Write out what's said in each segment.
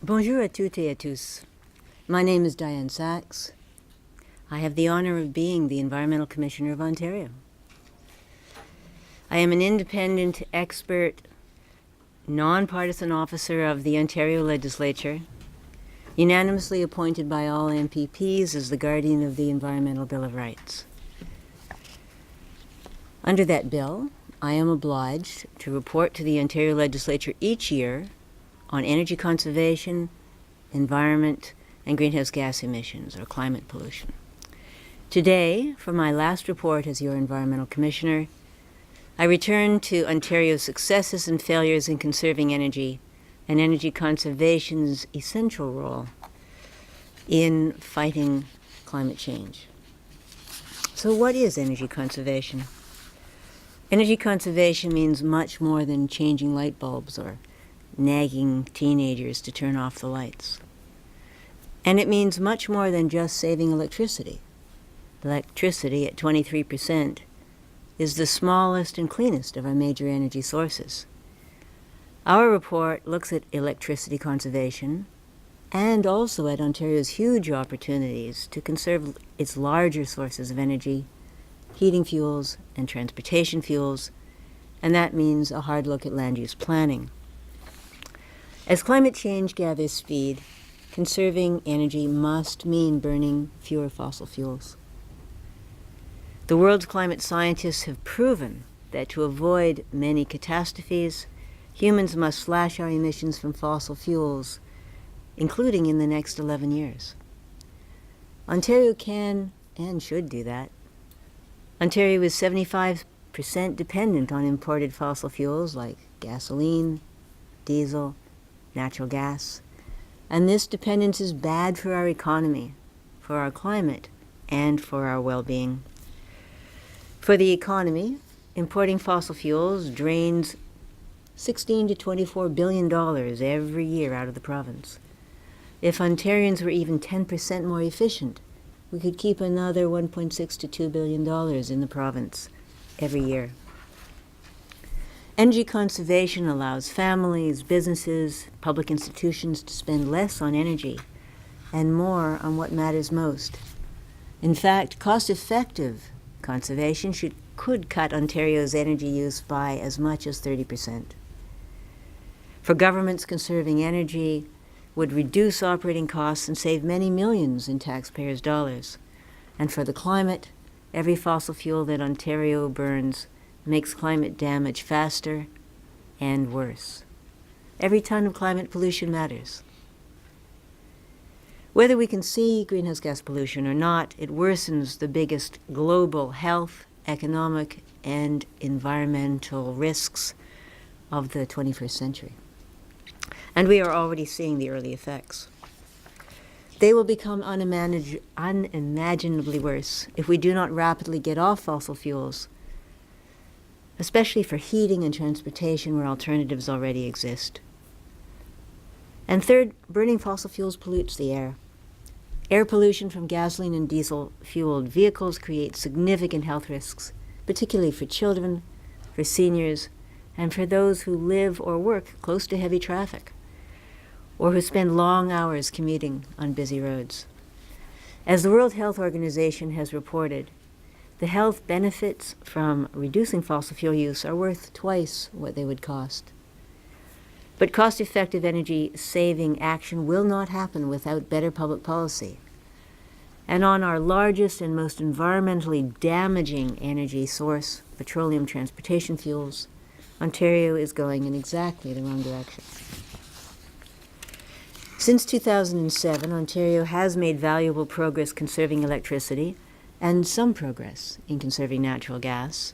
Bonjour à toutes et à tous. My name is Diane Sachs. I have the honor of being the Environmental Commissioner of Ontario. I am an independent, expert, nonpartisan officer of the Ontario Legislature, unanimously appointed by all MPPs as the guardian of the Environmental Bill of Rights. Under that bill, I am obliged to report to the Ontario Legislature each year on energy conservation, environment, and greenhouse gas emissions, or climate pollution. Today, for my last report as your Environmental Commissioner, I return to Ontario's successes and failures in conserving energy and energy conservation's essential role in fighting climate change. So what is energy conservation? Energy conservation means much more than changing light bulbs or nagging teenagers to turn off the lights. And it means much more than just saving electricity. Electricity at 23% is the smallest and cleanest of our major energy sources. Our report looks at electricity conservation and also at Ontario's huge opportunities to conserve its larger sources of energy, heating fuels and transportation fuels, and that means a hard look at land use planning. As climate change gathers speed, conserving energy must mean burning fewer fossil fuels. The world's climate scientists have proven that to avoid many catastrophes, humans must slash our emissions from fossil fuels, including in the next 11 years. Ontario can and should do that. Ontario is 75% dependent on imported fossil fuels like gasoline, diesel, natural gas, and this dependence is bad for our economy, for our climate, and for our well-being. For the economy, importing fossil fuels drains $16 to $24 billion every year out of the province. If Ontarians were even 10% more efficient, we could keep another $1.6 to $2 billion in the province every year. Energy conservation allows families, businesses, public institutions to spend less on energy and more on what matters most. In fact, cost-effective conservation could cut Ontario's energy use by as much as 30%. For governments, conserving energy would reduce operating costs and save many millions in taxpayers' dollars. And for the climate, every fossil fuel that Ontario burns makes climate damage faster and worse. Every ton of climate pollution matters. Whether we can see greenhouse gas pollution or not, it worsens the biggest global health, economic, and environmental risks of the 21st century. And we are already seeing the early effects. They will become unimaginably worse if we do not rapidly get off fossil fuels, especially for heating and transportation where alternatives already exist. And third, burning fossil fuels pollutes the air. Air pollution from gasoline and diesel-fueled vehicles creates significant health risks, particularly for children, for seniors, and for those who live or work close to heavy traffic, or who spend long hours commuting on busy roads. As the World Health Organization has reported, the health benefits from reducing fossil fuel use are worth twice what they would cost. But cost-effective energy-saving action will not happen without better public policy. And on our largest and most environmentally damaging energy source, petroleum transportation fuels, Ontario is going in exactly the wrong direction. Since 2007, Ontario has made valuable progress conserving electricity and some progress in conserving natural gas.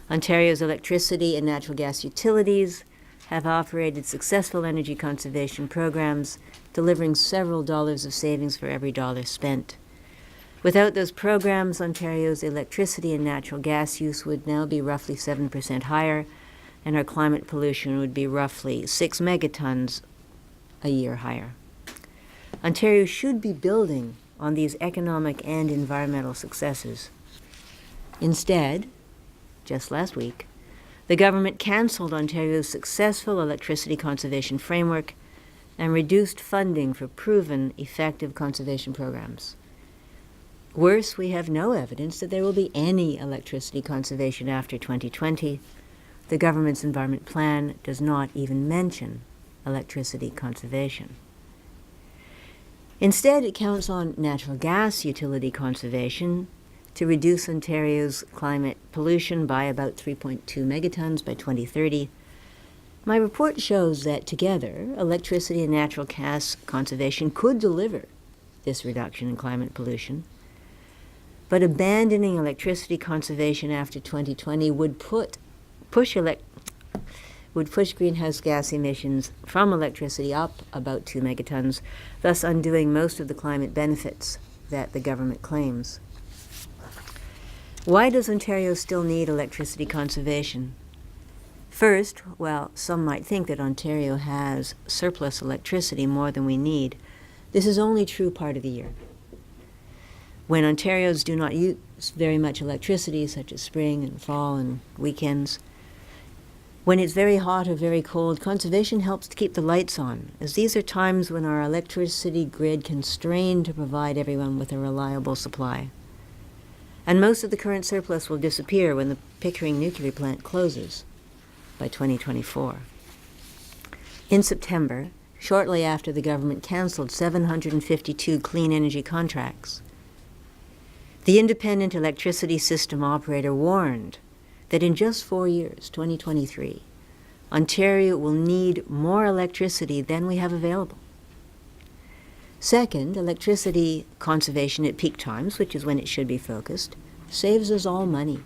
Ontario's electricity and natural gas utilities have operated successful energy conservation programs, delivering several dollars of savings for every dollar spent. Without those programs, Ontario's electricity and natural gas use would now be roughly 7% higher, and our climate pollution would be roughly 6 megatons a year higher. Ontario should be building on these economic and environmental successes. Instead, just last week, the government cancelled Ontario's successful electricity conservation framework and reduced funding for proven effective conservation programs. Worse, we have no evidence that there will be any electricity conservation after 2020. The government's environment plan does not even mention electricity conservation. Instead, it counts on natural gas utility conservation to reduce Ontario's climate pollution by about 3.2 megatons by 2030. My report shows that together, electricity and natural gas conservation could deliver this reduction in climate pollution. But abandoning electricity conservation after 2020 would push greenhouse gas emissions from electricity up about 2 megatons, thus undoing most of the climate benefits that the government claims. Why does Ontario still need electricity conservation? First, while some might think that Ontario has surplus electricity, more than we need, this is only true part of the year. When Ontarians do not use very much electricity, such as spring and fall and weekends, when it's very hot or very cold, conservation helps to keep the lights on, as these are times when our electricity grid can strain to provide everyone with a reliable supply. And most of the current surplus will disappear when the Pickering nuclear plant closes by 2024. In September, shortly after the government canceled 752 clean energy contracts, the independent electricity system operator warned that in just 4 years, 2023, Ontario will need more electricity than we have available. Second, electricity conservation at peak times, which is when it should be focused, saves us all money.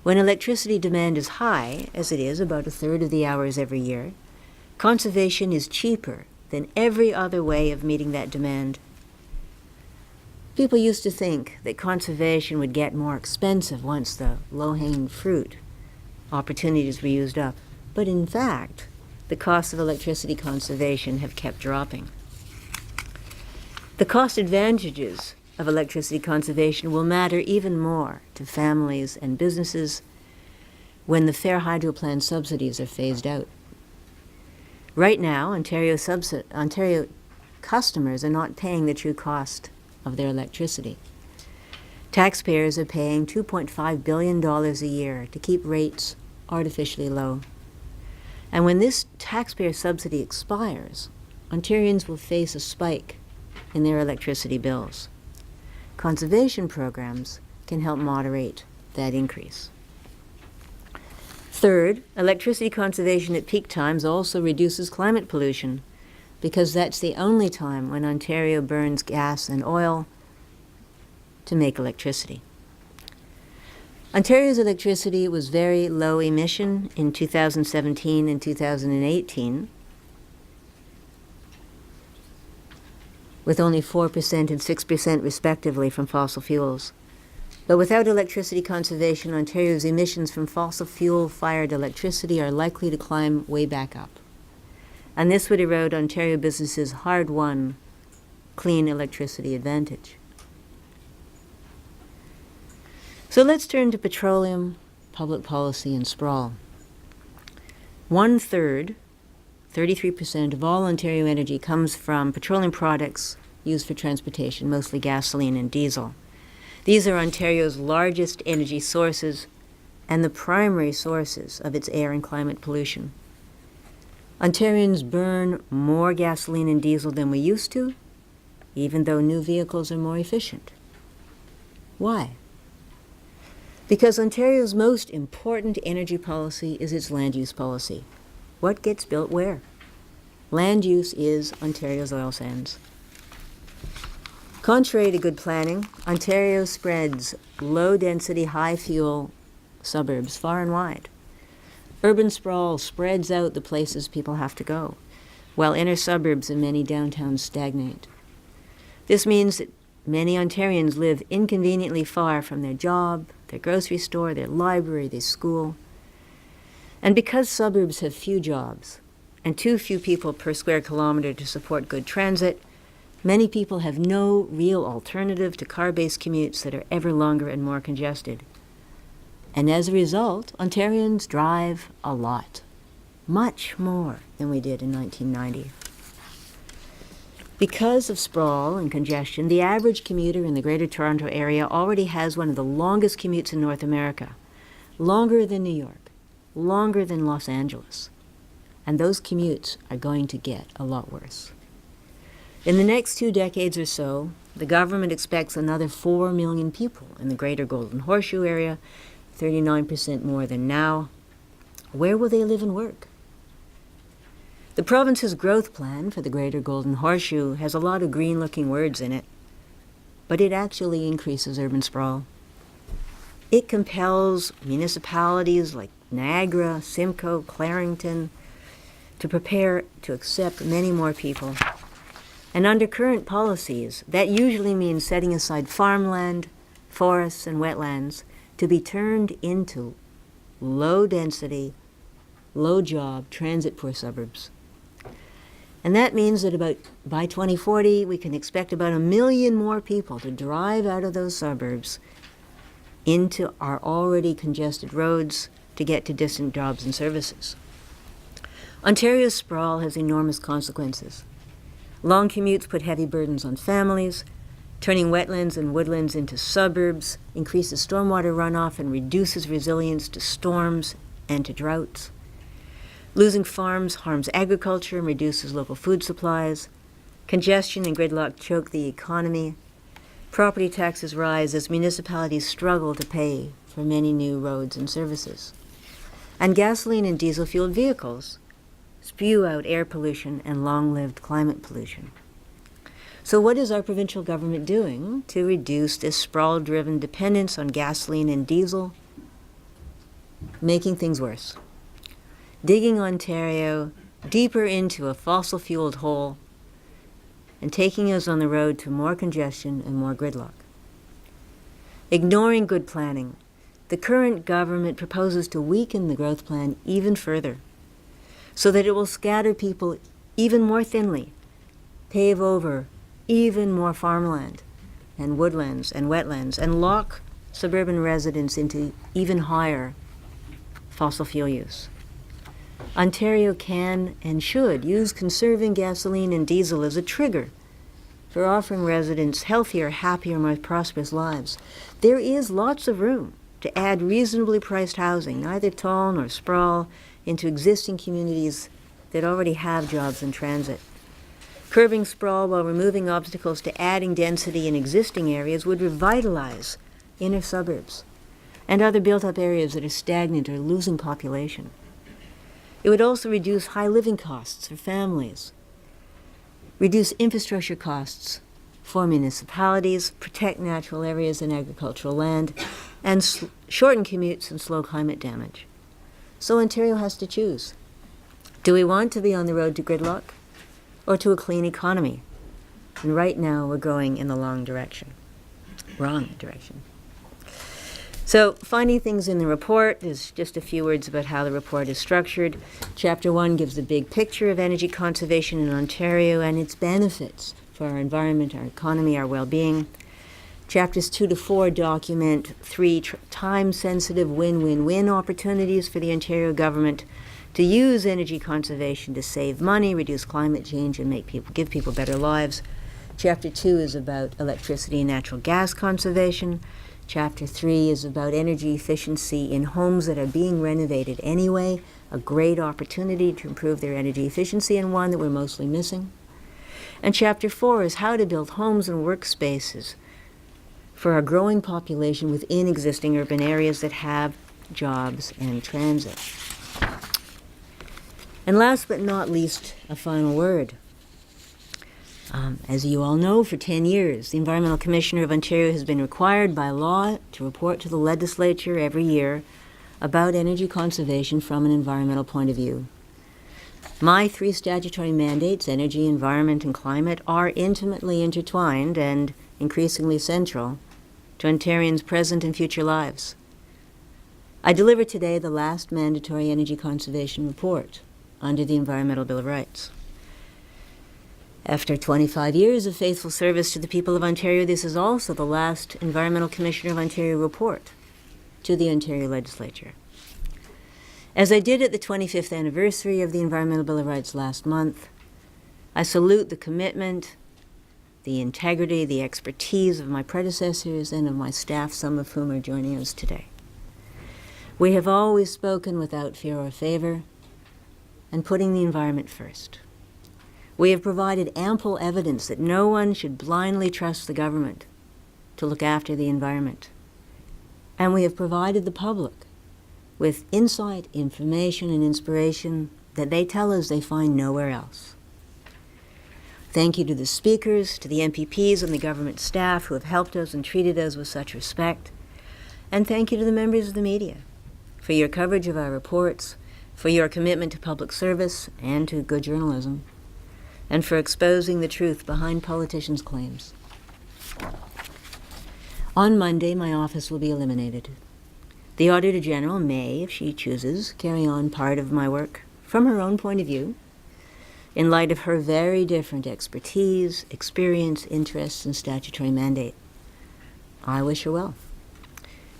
When electricity demand is high, as it is about a third of the hours every year, conservation is cheaper than every other way of meeting that demand. People used to think that conservation would get more expensive once the low-hanging fruit opportunities were used up. But in fact, the costs of electricity conservation have kept dropping. The cost advantages of electricity conservation will matter even more to families and businesses when the Fair Hydro Plan subsidies are phased out. Right now, Ontario customers are not paying the true cost of their electricity. Taxpayers are paying $2.5 billion a year to keep rates artificially low. And when this taxpayer subsidy expires, Ontarians will face a spike in their electricity bills. Conservation programs can help moderate that increase. Third, electricity conservation at peak times also reduces climate pollution, because that's the only time when Ontario burns gas and oil to make electricity. Ontario's electricity was very low emission in 2017 and 2018, with only 4% and 6% respectively from fossil fuels. But without electricity conservation, Ontario's emissions from fossil fuel-fired electricity are likely to climb way back up. And this would erode Ontario businesses' hard-won clean electricity advantage. So let's turn to petroleum, public policy, and sprawl. 1/3, 33% of all Ontario energy comes from petroleum products used for transportation, mostly gasoline and diesel. These are Ontario's largest energy sources and the primary sources of its air and climate pollution. Ontarians burn more gasoline and diesel than we used to, even though new vehicles are more efficient. Why? Because Ontario's most important energy policy is its land use policy. What gets built where? Land use is Ontario's oil sands. Contrary to good planning, Ontario spreads low-density, high-fuel suburbs far and wide. Urban sprawl spreads out the places people have to go, while inner suburbs and many downtowns stagnate. This means that many Ontarians live inconveniently far from their job, their grocery store, their library, their school. And because suburbs have few jobs and too few people per square kilometer to support good transit, many people have no real alternative to car-based commutes that are ever longer and more congested. And as a result, Ontarians drive a lot, much more than we did in 1990. Because of sprawl and congestion, the average commuter in the Greater Toronto Area already has one of the longest commutes in North America, longer than New York, longer than Los Angeles. And those commutes are going to get a lot worse. In the next 2 decades or so, the government expects another 4 million people in the Greater Golden Horseshoe area, 39% more than now. Where will they live and work? The province's growth plan for the Greater Golden Horseshoe has a lot of green-looking words in it, but it actually increases urban sprawl. It compels municipalities like Niagara, Simcoe, Clarington to prepare to accept many more people. And under current policies, that usually means setting aside farmland, forests, and wetlands to be turned into low-density, low-job, transit-poor suburbs. And that means that by 2040, we can expect about 1 million more people to drive out of those suburbs into our already congested roads to get to distant jobs and services. Ontario's sprawl has enormous consequences. Long commutes put heavy burdens on families. Turning wetlands and woodlands into suburbs increases stormwater runoff and reduces resilience to storms and to droughts. Losing farms harms agriculture and reduces local food supplies. Congestion and gridlock choke the economy. Property taxes rise as municipalities struggle to pay for many new roads and services. And gasoline and diesel-fueled vehicles spew out air pollution and long-lived climate pollution. So what is our provincial government doing to reduce this sprawl-driven dependence on gasoline and diesel? Making things worse. Digging Ontario deeper into a fossil-fueled hole and taking us on the road to more congestion and more gridlock. Ignoring good planning, the current government proposes to weaken the growth plan even further so that it will scatter people even more thinly, pave over even more farmland and woodlands and wetlands, and lock suburban residents into even higher fossil fuel use. Ontario can and should use conserving gasoline and diesel as a trigger for offering residents healthier, happier, more prosperous lives. There is lots of room to add reasonably priced housing, neither tall nor sprawl, into existing communities that already have jobs and transit. Curbing sprawl while removing obstacles to adding density in existing areas would revitalize inner suburbs and other built-up areas that are stagnant or losing population. It would also reduce high living costs for families, reduce infrastructure costs for municipalities, protect natural areas and agricultural land, and shorten commutes and slow climate damage. So Ontario has to choose. Do we want to be on the road to gridlock or to a clean economy? And right now we're going in the wrong direction. So finding things in the report is just a few words about how the report is structured. Chapter 1 gives the big picture of energy conservation in Ontario and its benefits for our environment, our economy, our well-being. Chapters 2 to 4 document 3 time-sensitive win-win-win opportunities for the Ontario government to use energy conservation to save money, reduce climate change, and give people better lives. Chapter 2 is about electricity and natural gas conservation. Chapter 3 is about energy efficiency in homes that are being renovated anyway, a great opportunity to improve their energy efficiency and one that we're mostly missing. And Chapter 4 is how to build homes and workspaces for our growing population within existing urban areas that have jobs and transit. And last but not least, a final word. As you all know, for 10 years, the Environmental Commissioner of Ontario has been required by law to report to the legislature every year about energy conservation from an environmental point of view. My 3 statutory mandates, energy, environment, and climate, are intimately intertwined and increasingly central to Ontarians' present and future lives. I deliver today the last mandatory energy conservation report under the Environmental Bill of Rights. After 25 years of faithful service to the people of Ontario, this is also the last Environmental Commissioner of Ontario report to the Ontario Legislature. As I did at the 25th anniversary of the Environmental Bill of Rights last month, I salute the commitment the integrity, the expertise of my predecessors and of my staff, some of whom are joining us today. We have always spoken without fear or favor and putting the environment first. We have provided ample evidence that no one should blindly trust the government to look after the environment. And we have provided the public with insight, information, and inspiration that they tell us they find nowhere else. Thank you to the speakers, to the MPPs and the government staff who have helped us and treated us with such respect. And thank you to the members of the media for your coverage of our reports, for your commitment to public service and to good journalism, and for exposing the truth behind politicians' claims. On Monday, my office will be eliminated. The Auditor General may, if she chooses, carry on part of my work from her own point of view, in light of her very different expertise, experience, interests, and statutory mandate. I wish her well.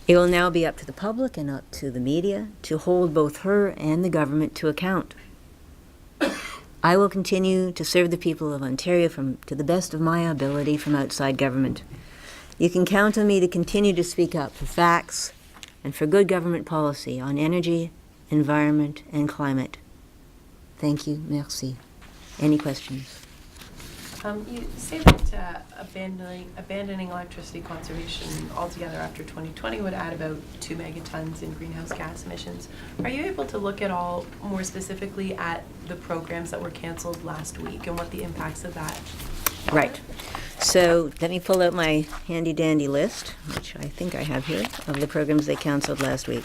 It will now be up to the public and up to the media to hold both her and the government to account. I will continue to serve the people of Ontario to the best of my ability from outside government. You can count on me to continue to speak up for facts and for good government policy on energy, environment, and climate. Thank you. Merci. Any questions? You say that abandoning electricity conservation altogether after 2020 would add about 2 megatons in greenhouse gas emissions. Are you able to look at all more specifically at the programs that were canceled last week and what the impacts of that are? Right. So let me pull out my handy-dandy list, which I think I have here, of the programs they canceled last week.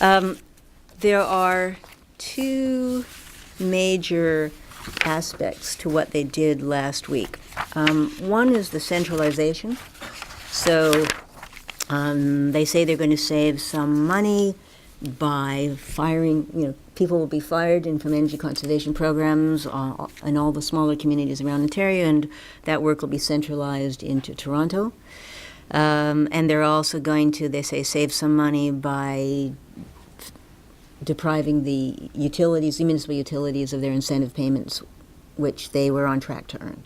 There are two major aspects to what they did last week. One is the centralization. So they say they're going to save some money by firing, people will be fired from energy conservation programs in all the smaller communities around Ontario, and that work will be centralized into Toronto. And they're also going to, they say, save some money by depriving the utilities, the municipal utilities, of their incentive payments, which they were on track to earn.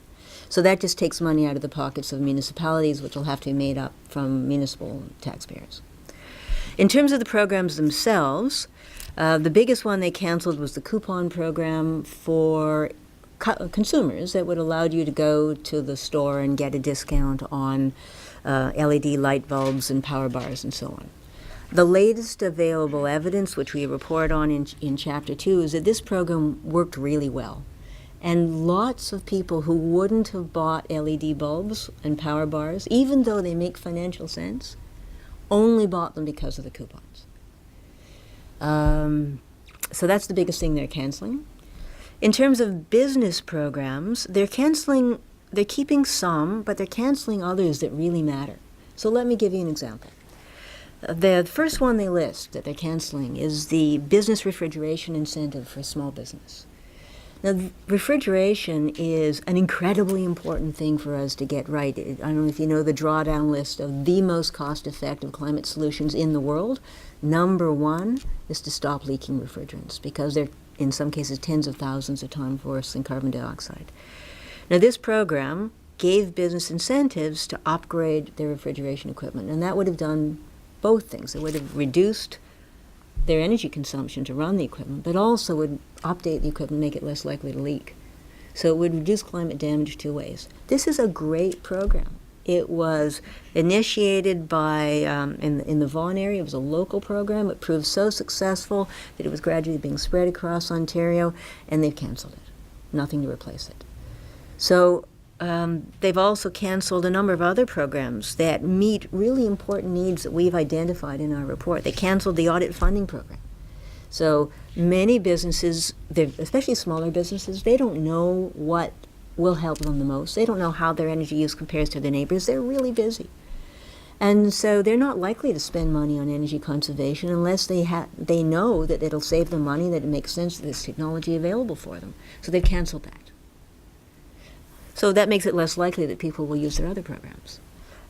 So that just takes money out of the pockets of municipalities, which will have to be made up from municipal taxpayers. In terms of the programs themselves, the biggest one they canceled was the coupon program for consumers that would allow you to go to the store and get a discount on LED light bulbs and power bars and so on. The latest available evidence, which we report on in Chapter 2, is that this program worked really well. And lots of people who wouldn't have bought LED bulbs and power bars, even though they make financial sense, only bought them because of the coupons. So that's the biggest thing they're canceling. In terms of business programs, they're keeping some, but they're canceling others that really matter. So let me give you an example. The first one they list that they're canceling is the business refrigeration incentive for small business. Now, refrigeration is an incredibly important thing for us to get right. I don't know if you know the drawdown list of the most cost-effective climate solutions in the world. Number one is to stop leaking refrigerants, because they're, in some cases, tens of thousands of times worse than carbon dioxide. Now, this program gave business incentives to upgrade their refrigeration equipment, and that would have done both things. It would have reduced their energy consumption to run the equipment, but also would update the equipment, make it less likely to leak. So it would reduce climate damage two ways. This is a great program. It was initiated by, in the Vaughan area, it was a local program. It proved so successful that it was gradually being spread across Ontario, and they've canceled it. Nothing to replace it. So they've also canceled a number of other programs that meet really important needs that we've identified in our report. They canceled the audit funding program. So many businesses, especially smaller businesses, they don't know what will help them the most. They don't know how their energy use compares to their neighbors. They're really busy. And so they're not likely to spend money on energy conservation unless they know that it'll save them money, that it makes sense, that there's technology available for them. So they've canceled that. So that makes it less likely that people will use their other programs.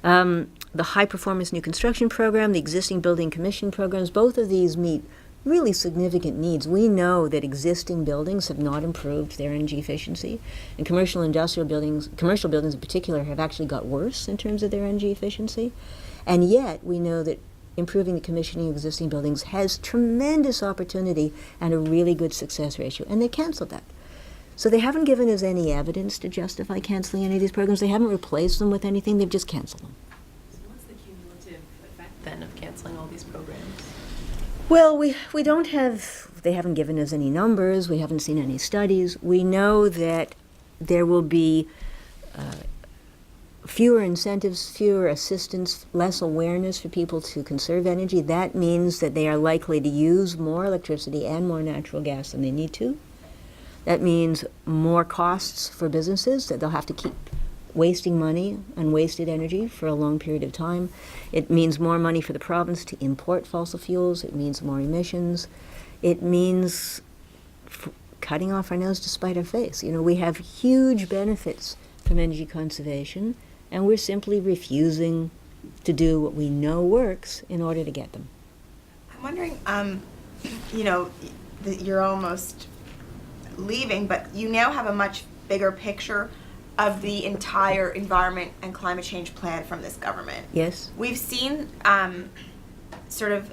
The high-performance new construction program, the existing building commission programs, both of these meet really significant needs. We know that existing buildings have not improved their energy efficiency, and commercial buildings in particular, have actually got worse in terms of their energy efficiency. And yet, we know that improving the commissioning of existing buildings has tremendous opportunity and a really good success ratio, and they canceled that. So they haven't given us any evidence to justify canceling any of these programs. They haven't replaced them with anything. They've just canceled them. So what's the cumulative effect then of canceling all these programs? Well, we don't have, they haven't given us any numbers. We haven't seen any studies. We know that there will be fewer incentives, fewer assistance, less awareness for people to conserve energy. That means that they are likely to use more electricity and more natural gas than they need to. That means more costs for businesses, that they'll have to keep wasting money and wasted energy for a long period of time. It means more money for the province to import fossil fuels. It means more emissions. It means cutting off our nose to spite our face. You know, we have huge benefits from energy conservation, and we're simply refusing to do what we know works in order to get them. I'm wondering, you know, you're almost leaving, but you now have a much bigger picture of the entire environment and climate change plan from this government. Yes? We've seen sort of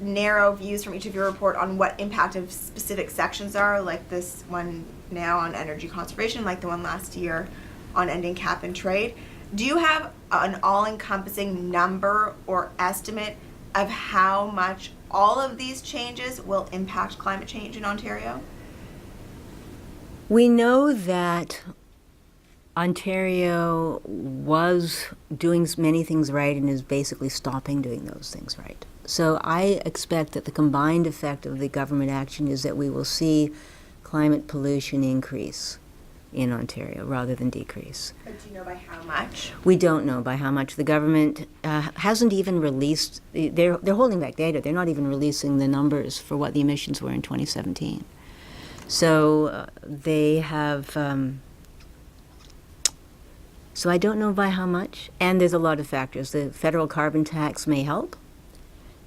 narrow views from each of your report on what impact of specific sections are, like this one now on energy conservation, like the one last year on ending cap and trade. Do you have an all-encompassing number or estimate of how much all of these changes will impact climate change in Ontario? We know that Ontario was doing many things right and is basically stopping doing those things right. So I expect that the combined effect of the government action is that we will see climate pollution increase in Ontario rather than decrease. But do you know by how much? We don't know by how much. The government hasn't even released, they're holding back data. They're not even releasing the numbers for what the emissions were in 2017. So they have, so I don't know by how much, and there's a lot of factors. The federal carbon tax may help.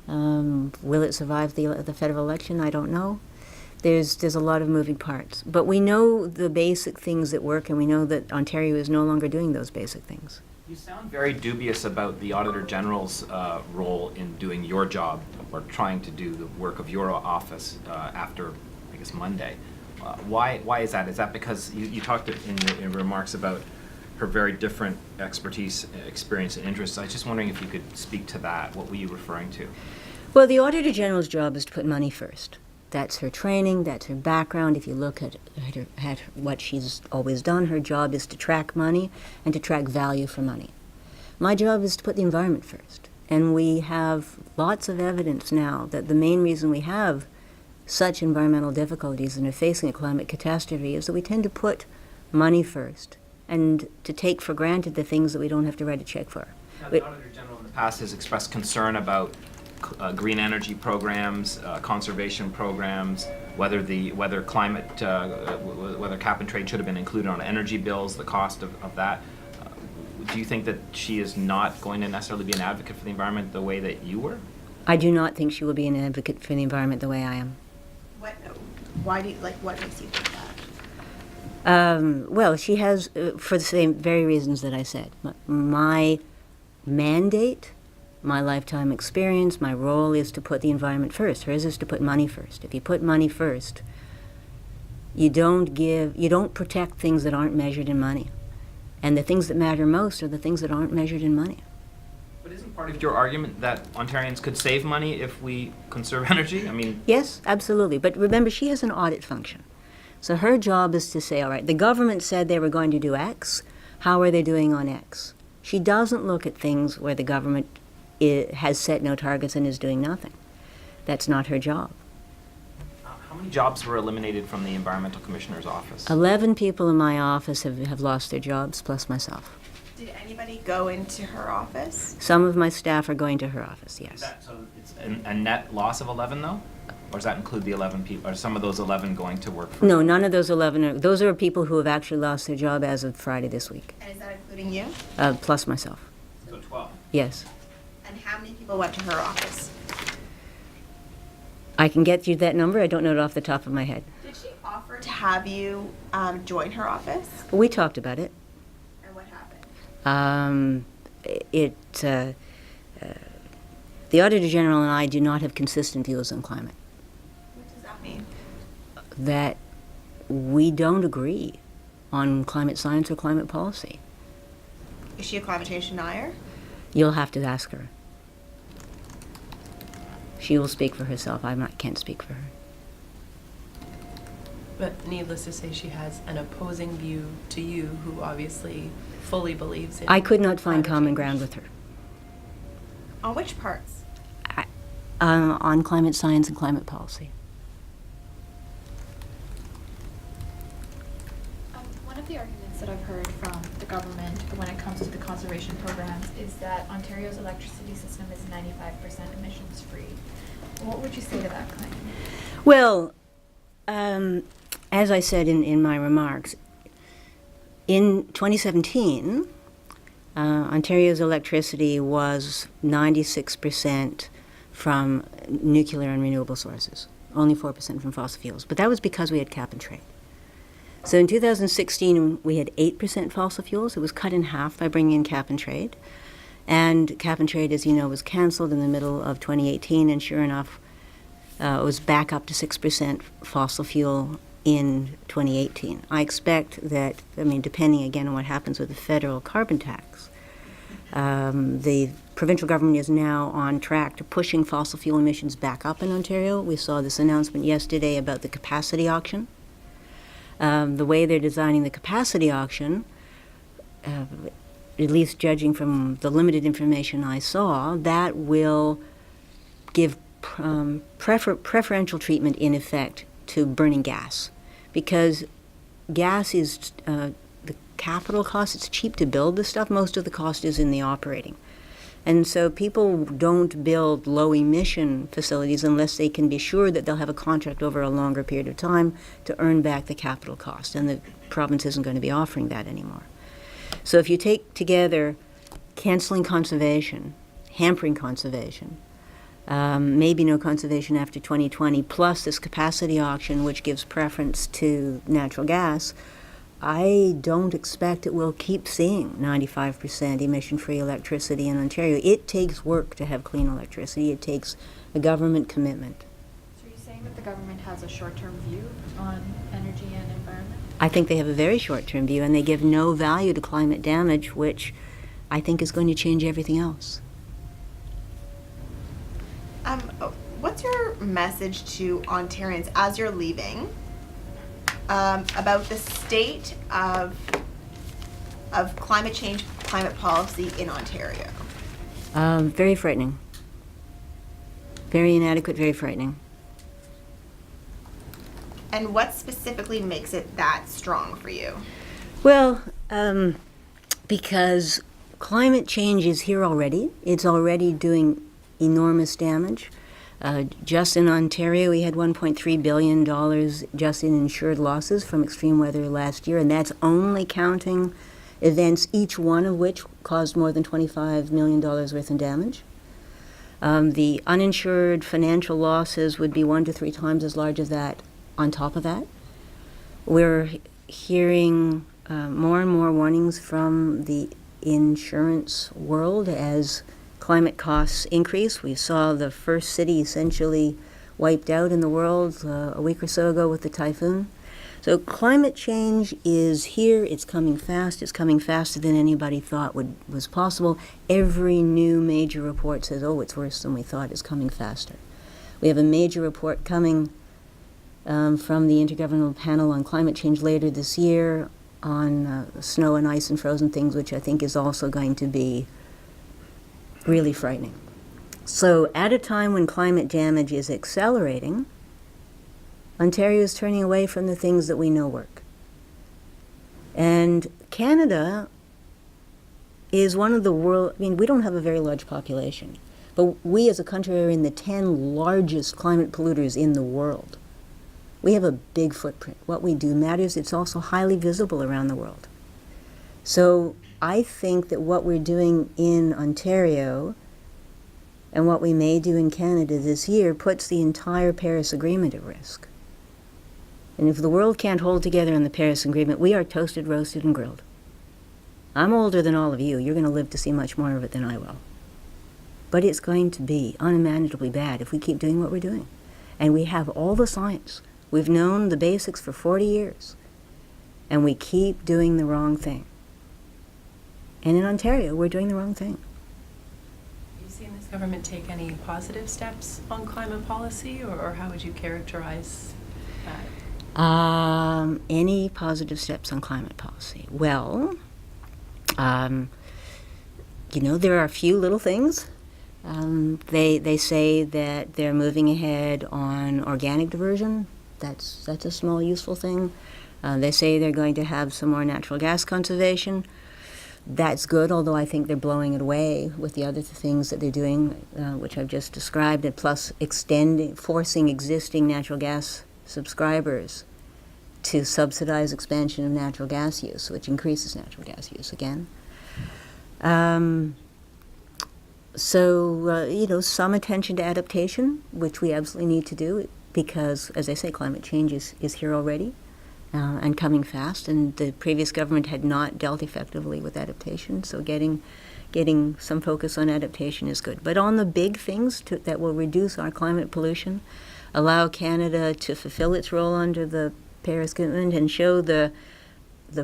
Will it survive the federal election? I don't know. There's a lot of moving parts. But we know the basic things that work, and we know that Ontario is no longer doing those basic things. You sound very dubious about the Auditor General's role in doing your job, or trying to do the work of your office after, I guess, Monday. Why is that? Is that because you talked in your remarks about her very different expertise, experience, and interests? I was just wondering if you could speak to that. What were you referring to? Well, the Auditor General's job is to put money first. That's her training, that's her background. If you look at what she's always done, her job is to track money and to track value for money. My job is to put the environment first. And we have lots of evidence now that the main reason we have such environmental difficulties and are facing a climate catastrophe is that we tend to put money first and to take for granted the things that we don't have to write a check for. Now, the Auditor General in the past has expressed concern about green energy programs, conservation programs, whether climate, whether cap and trade should have been included on energy bills, the cost of that. Do you think that she is not going to necessarily be an advocate for the environment the way that you were? I do not think she will be an advocate for the environment the way I am. What makes you think that? Well, she has, for the same very reasons that I said. My mandate, my lifetime experience, my role is to put the environment first. Hers is to put money first. If you put money first, you don't protect things that aren't measured in money. And the things that matter most are the things that aren't measured in money. But isn't part of your argument that Ontarians could save money if we conserve energy? I mean... Yes, absolutely. But remember, she has an audit function. So her job is to say, all right, the government said they were going to do X. How are they doing on X? She doesn't look at things where the government has set no targets and is doing nothing. That's not her job. How many jobs were eliminated from the Environmental Commissioner's office? 11 people in my office have lost their jobs, plus myself. Did anybody go into her office? Some of my staff are going to her office, yes. So it's a net loss of 11, though? Or does that include the 11 people? Are some of those 11 going to work for No, none of those 11 those are people who have actually lost their job as of Friday this week. And is that including you? Plus myself. So 12. Yes. And how many people went to her office? I can get you that number. I don't know it off the top of my head. Did she offer to have you join her office? We talked about it. And what happened? The Auditor General and I do not have consistent views on climate. What does that mean? That we don't agree on climate science or climate policy. Is she a climate change denier? You'll have to ask her. She will speak for herself. Can't speak for her. But needless to say, she has an opposing view to you, who obviously fully believes in. I could not find climate common change. ground with her On which parts? on climate science and climate policy. One of the arguments that I've heard from the government when it comes to the conservation programs is that Ontario's electricity system is 95% emissions free. What would you say to that claim? Well, as I said in my remarks, in 2017, Ontario's electricity was 96% from nuclear and renewable sources, only 4% from fossil fuels. But that was because we had cap and trade. So in 2016, we had 8% fossil fuels. It was cut in half by bringing in cap and trade. And cap and trade, as you know, was canceled in the middle of 2018, and sure enough, it was back up to 6% fossil fuel in 2018. I expect that, depending again on what happens with the federal carbon tax, the provincial government is now on track to pushing fossil fuel emissions back up in Ontario. We saw this announcement yesterday about the capacity auction. The way they're designing the capacity auction, at least judging from the limited information I saw, that will give preferential treatment, in effect, to burning gas. Because gas is the capital cost. It's cheap to build this stuff. Most of the cost is in the operating. And so people don't build low-emission facilities unless they can be sure that they'll have a contract over a longer period of time to earn back the capital cost. And the province isn't going to be offering that anymore. So if you take together canceling conservation, hampering conservation, maybe no conservation after 2020, plus this capacity auction, which gives preference to natural gas, I don't expect it will keep seeing 95% emission-free electricity in Ontario. It takes work to have clean electricity. It takes a government commitment. So are you saying that the government has a short-term view on energy and environment? I think they have a very short-term view, and they give no value to climate damage, which I think is going to change everything else. What's your message to Ontarians as you're leaving about the state of climate change, climate policy in Ontario? Very frightening. Very inadequate, very frightening. And what specifically makes it that strong for you? Well, because climate change is here already. It's already doing enormous damage. Just in Ontario, we had $1.3 billion just in insured losses from extreme weather last year, and that's only counting events, each one of which caused more than $25 million worth of damage. The uninsured financial losses would be 1 to 3 times as large as that on top of that. We're hearing more and more warnings from the insurance world as climate costs increase. We saw the first city essentially wiped out in the world a week or so ago with the typhoon. So climate change is here. It's coming fast. It's coming faster than anybody thought was possible. Every new major report says, oh, it's worse than we thought. It's coming faster. We have a major report coming from the Intergovernmental Panel on Climate Change later this year on snow and ice and frozen things, which I think is also going to be really frightening. So at a time when climate damage is accelerating, Ontario is turning away from the things that we know work. And Canada is one of the world, we don't have a very large population, but we as a country are in the 10 largest climate polluters in the world. We have a big footprint. What we do matters. It's also highly visible around the world. So I think that what we're doing in Ontario and what we may do in Canada this year puts the entire Paris Agreement at risk. And if the world can't hold together on the Paris Agreement, we are toasted, roasted, and grilled. I'm older than all of you. You're going to live to see much more of it than I will. But it's going to be unimaginably bad if we keep doing what we're doing. And we have all the science. We've known the basics for 40 years. And we keep doing the wrong thing. And in Ontario, we're doing the wrong thing. Have you seen this government take any positive steps on climate policy, or how would you characterize that? Any positive steps on climate policy? Well, there are a few little things. They say that they're moving ahead on organic diversion. That's a small, useful thing. They say they're going to have some more natural gas conservation. That's good, although I think they're blowing it away with the other things that they're doing, which I've just described, and plus forcing existing natural gas subscribers to subsidize expansion of natural gas use, which increases natural gas use again. Some attention to adaptation, which we absolutely need to do because, as I say, climate change is here already and coming fast, and the previous government had not dealt effectively with adaptation, so getting some focus on adaptation is good. But on the big things that will reduce our climate pollution, allow Canada to fulfill its role under the Paris Agreement, and show the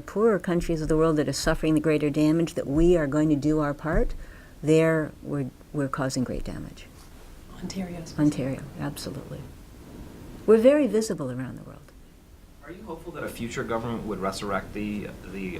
poorer countries of the world that are suffering the greater damage that we are going to do our part, there we're causing great damage. Ontario, absolutely. We're very visible around the world. Are you hopeful that a future government would resurrect the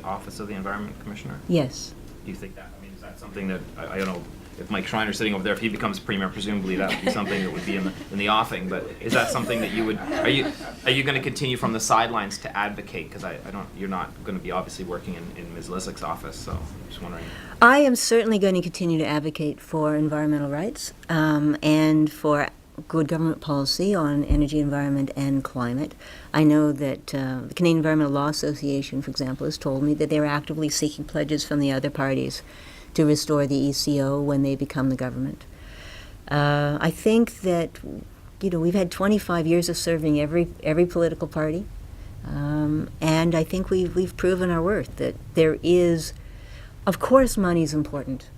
office of the Environment Commissioner? Yes. Do you think that? I mean, is that something that I don't know if Mike Schreiner's sitting over there? If he becomes premier, presumably that would be something that would be in the offing. But is that something that you would? Are you going to continue from the sidelines to advocate? Because I don't. You're not going to be obviously working in Ms. Lissak's office. So I'm just wondering. I am certainly going to continue to advocate for environmental rights and for good government policy on energy, environment, and climate. I know that the Canadian Environmental Law Association, for example, has told me that they're actively seeking pledges from the other parties to restore the ECO when they become the government. I think that we've had 25 years of serving every political party, and I think we've proven our worth. That there is, of course, money is important,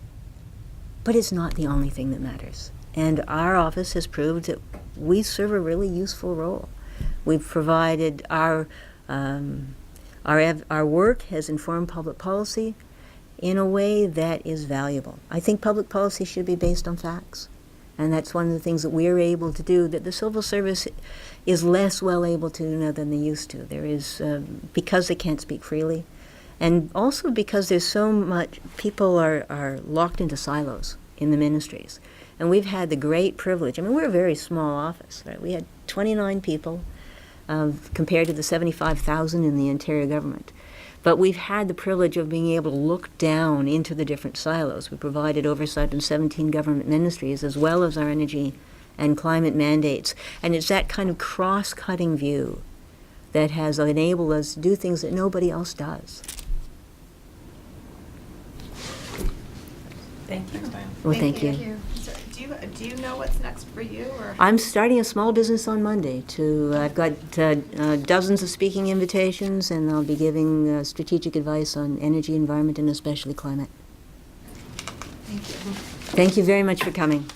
but it's not the only thing that matters. And our office has proved that we serve a really useful role. We've provided our work has informed public policy in a way that is valuable. I think public policy should be based on facts. And that's one of the things that we're able to do that the civil service is less well able to do than they used to. There is, because they can't speak freely, and also because there's so much, people are locked into silos in the ministries. And we've had the great privilege, we're a very small office, right? We had 29 people compared to the 75,000 in the Ontario government. But we've had the privilege of being able to look down into the different silos. We provided oversight in 17 government ministries as well as our energy and climate mandates. And it's that kind of cross-cutting view that has enabled us to do things that nobody else does. Thank you. Well, thank you. So, do you know what's next for you? Or? I'm starting a small business on Monday. I've got dozens of speaking invitations, and I'll be giving strategic advice on energy, environment, and especially climate. Thank you. Thank you very much for coming.